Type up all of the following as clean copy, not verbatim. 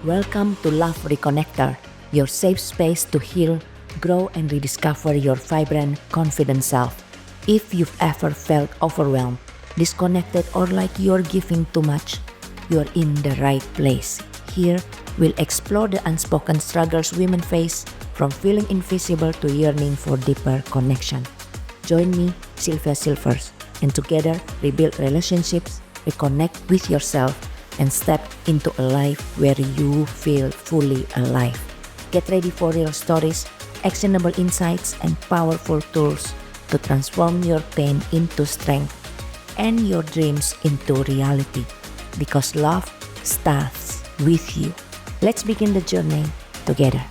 Welcome to Love Reconnector, your safe space to heal, grow, and rediscover your vibrant, confident self. If you've ever felt overwhelmed, disconnected, or like you're giving too much, you're in the right place. Here, we'll explore the unspoken struggles women face, from feeling invisible to yearning for deeper connection. Join me, Sylvia Silvers, and together rebuild relationships, reconnect with yourself, and step into a life where you feel fully alive. Get ready for real stories, actionable insights, and powerful tools to transform your pain into strength and your dreams into reality. Because love starts with you. Let's begin the journey together.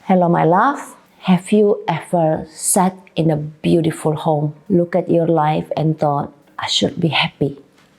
Hello, my love. Have you ever sat in a beautiful home, look at your life and thought, I should be happy.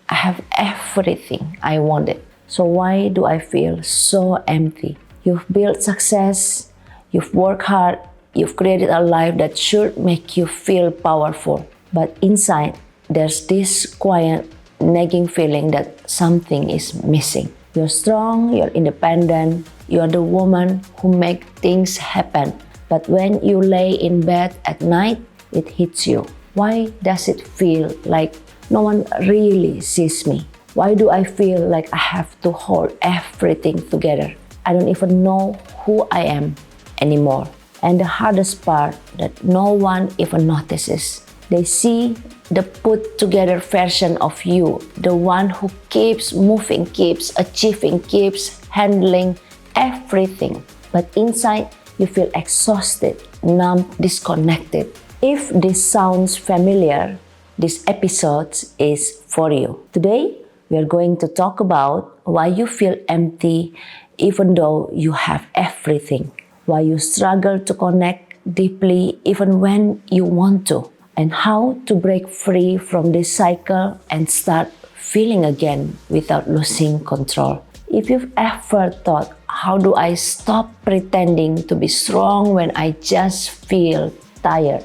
I have everything I wanted. So why do I feel so empty? You've built success, you've worked hard, you've created a life that should make you feel powerful. But inside, there's this quiet, nagging feeling that something is missing. You're strong, you're independent, you're the woman who makes things happen. But when you lay in bed at night, it hits you. Why does it feel like no one really sees me? Why do I feel like I have to hold everything together? I don't even know who I am anymore. And the hardest part, that no one even notices. They see the put together version of you, the one who keeps moving, keeps achieving, keeps handling everything. But inside, you feel exhausted, numb, disconnected. If this sounds familiar, this episode is for you. Today, we are going to talk about why you feel empty even though you have everything, why you struggle to connect deeply even when you want to, and how to break free from this cycle and start feeling again without losing control. If you've ever thought, how do I stop pretending to be strong when I just feel tired?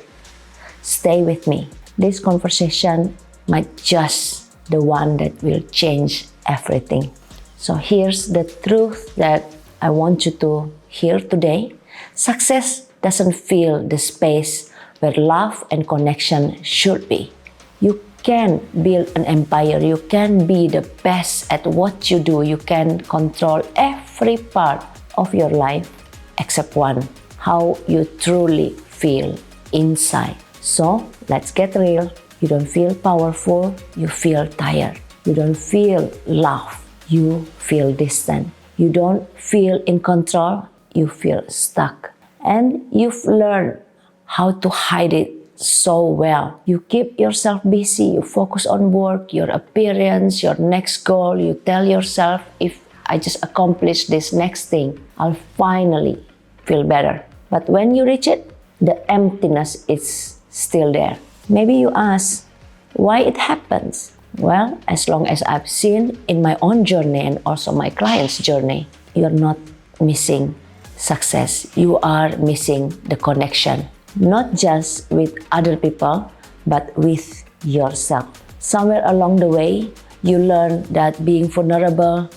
Stay with me. This conversation might just the one that will change everything. So here's the truth that I want you to hear today. Success doesn't fill the space where love and connection should be. You can build an empire. You can be the best at what you do. You can control every part of your life except one, how you truly feel inside. So let's get real. You don't feel powerful, you feel tired. You don't feel love, you feel distant. You don't feel in control, you feel stuck. And you've learned how to hide it so well. You keep yourself busy, you focus on work, your appearance, your next goal. You tell yourself, if I just accomplish this next thing, I'll finally feel better. But when you reach it, the emptiness is still there. Maybe you ask, why it happens? Well, as long as I've seen in my own journey and also my client's journey, you're not missing success. You are missing the connection. Not just with other people, but with yourself. Somewhere along the way, you learn that being vulnerable,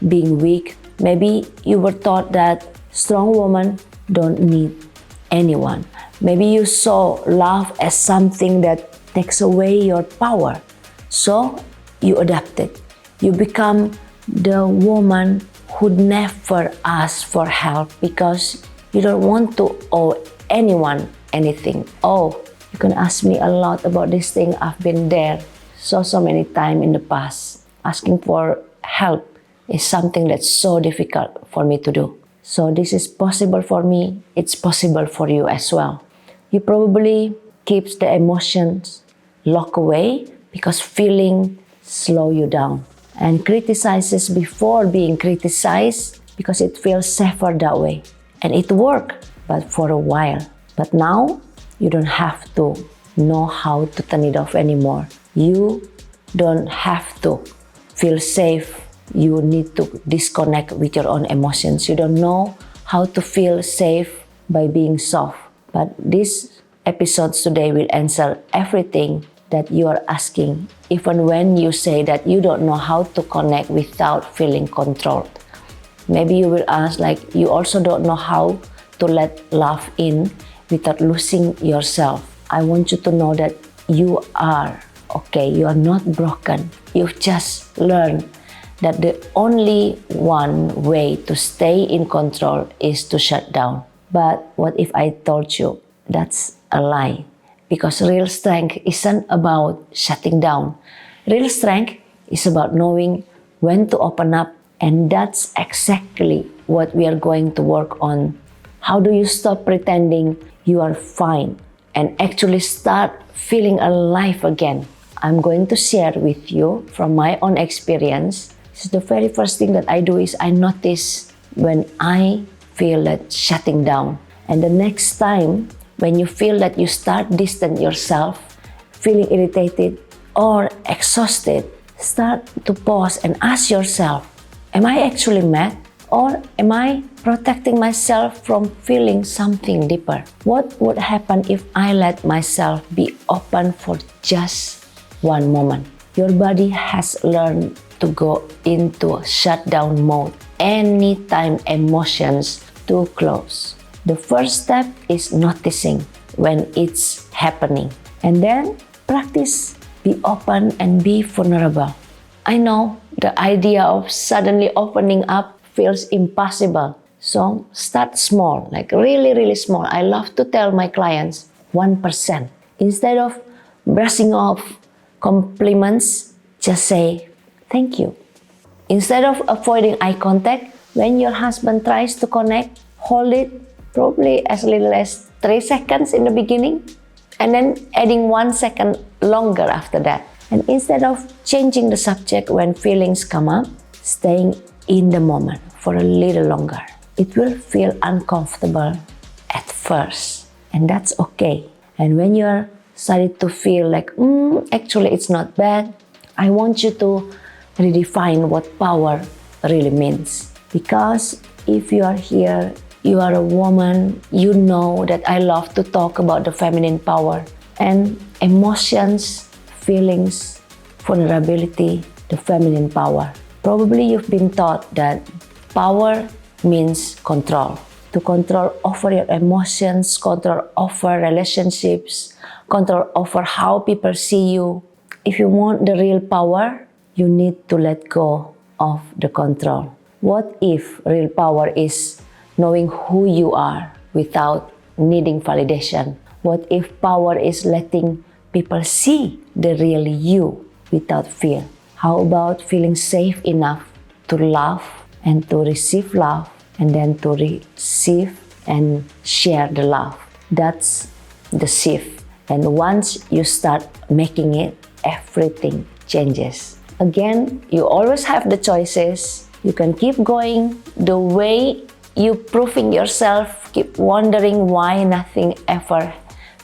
being weak, maybe you were taught that strong women don't need anyone. Maybe you saw love as something that takes away your power. So you adapted. You become the woman who never asks for help because you don't want to owe anyone anything. Oh, you can ask me a lot about this thing. I've been there so many times in the past. Asking for help is something that's so difficult for me to do. So this is possible for me. It's possible for you as well. You probably keeps the emotions locked away because feeling slow you down, and criticizes before being criticized because it feels safer that way. And it worked, but for a while. But now, you don't have to know how to turn it off anymore. You don't have to feel safe. You need to disconnect with your own emotions. You don't know how to feel safe by being soft. But this episode today will answer everything that you are asking, even when you say that you don't know how to connect without feeling controlled. Maybe you will ask, like, you also don't know how to let love in without losing yourself. I want you to know that you are okay. You are not broken. You've just learned that the only one way to stay in control is to shut down. But what if I told you that's a lie? Because real strength isn't about shutting down. Real strength is about knowing when to open up, and that's exactly what we are going to work on. How do you stop pretending you are fine and actually start feeling alive again? I'm going to share with you from my own experience. So the very first thing that I do is I notice when I feel that shutting down. And the next time when you feel that you start distant yourself, feeling irritated or exhausted, start to pause and ask yourself, am I actually mad? Or am I protecting myself from feeling something deeper? What would happen if I let myself be open for just one moment? Your body has learned to go into shutdown mode anytime emotions too close. The first step is noticing when it's happening, and then practice be open and be vulnerable. I know the idea of suddenly opening up feels impossible. So start small, like really small. I love to tell my clients 1%. Instead of brushing off compliments, just say thank you. Instead of avoiding eye contact, when your husband tries to connect, hold it probably as little as 3 seconds in the beginning, and then adding 1 second longer after that. And instead of changing the subject when feelings come up, staying in the moment for a little longer. It will feel uncomfortable at first, and that's okay. And when you're starting to feel like, actually it's not bad, I want you to redefine what power really means. Because if you are here, you are a woman, you know that I love to talk about the feminine power and emotions, feelings, vulnerability, the feminine power. Probably you've been taught that power means control. To control over your emotions, control over relationships, control over how people see you. If you want the real power, you need to let go of the control. What if real power is knowing who you are without needing validation? What if power is letting people see the real you without fear? How about feeling safe enough to love and to receive love, and then to receive and share the love? That's the shift. And once you start making it, everything changes. Again, you always have the choices. You can keep going the way you proving yourself, keep wondering why nothing ever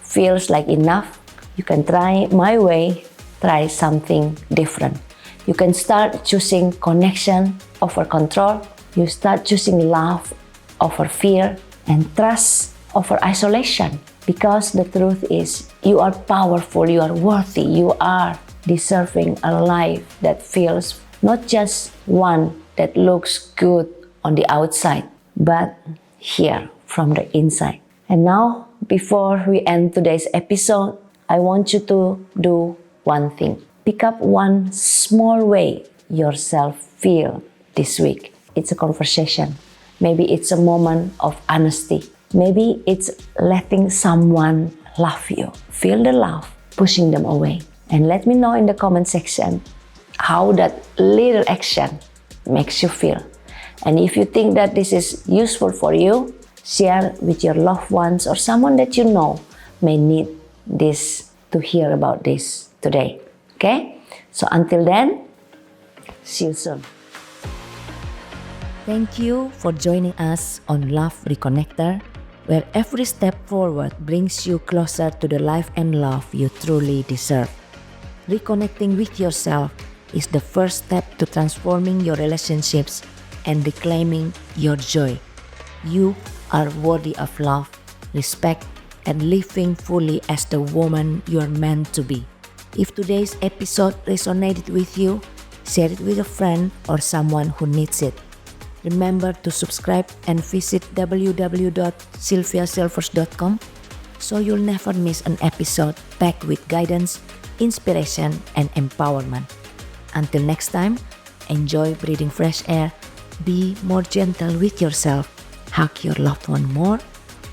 feels like enough. You can try my way, try something different. You can start choosing connection over control. You start choosing love over fear and trust over isolation. Because the truth is, you are powerful, you are worthy, you are deserving a life that feels not just one that looks good on the outside, but here from the inside. And now, before we end today's episode, I want you to do one thing. Pick up one small way yourself feel this week. It's a conversation. Maybe it's a moment of honesty. Maybe it's letting someone love you. Feel the love, pushing them away. And let me know in the comment section how that little action makes you feel. And if you think that this is useful for you, share with your loved ones or someone that you know may need this, to hear about this today. Okay? So until then, see you soon. Thank you for joining us on Love Reconnector, where every step forward brings you closer to the life and love you truly deserve. Reconnecting with yourself is the first step to transforming your relationships and reclaiming your joy. You are worthy of love, respect, and living fully as the woman you are meant to be. If today's episode resonated with you, share it with a friend or someone who needs it. Remember to subscribe and visit www.sylviasilvers.com so you'll never miss an episode packed with guidance, inspiration, and empowerment. Until next time, enjoy breathing fresh air, be more gentle with yourself, hug your loved one more,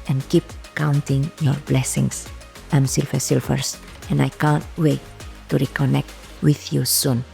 and keep counting your blessings. I'm Sylvia Silvers, and I can't wait to reconnect with you soon.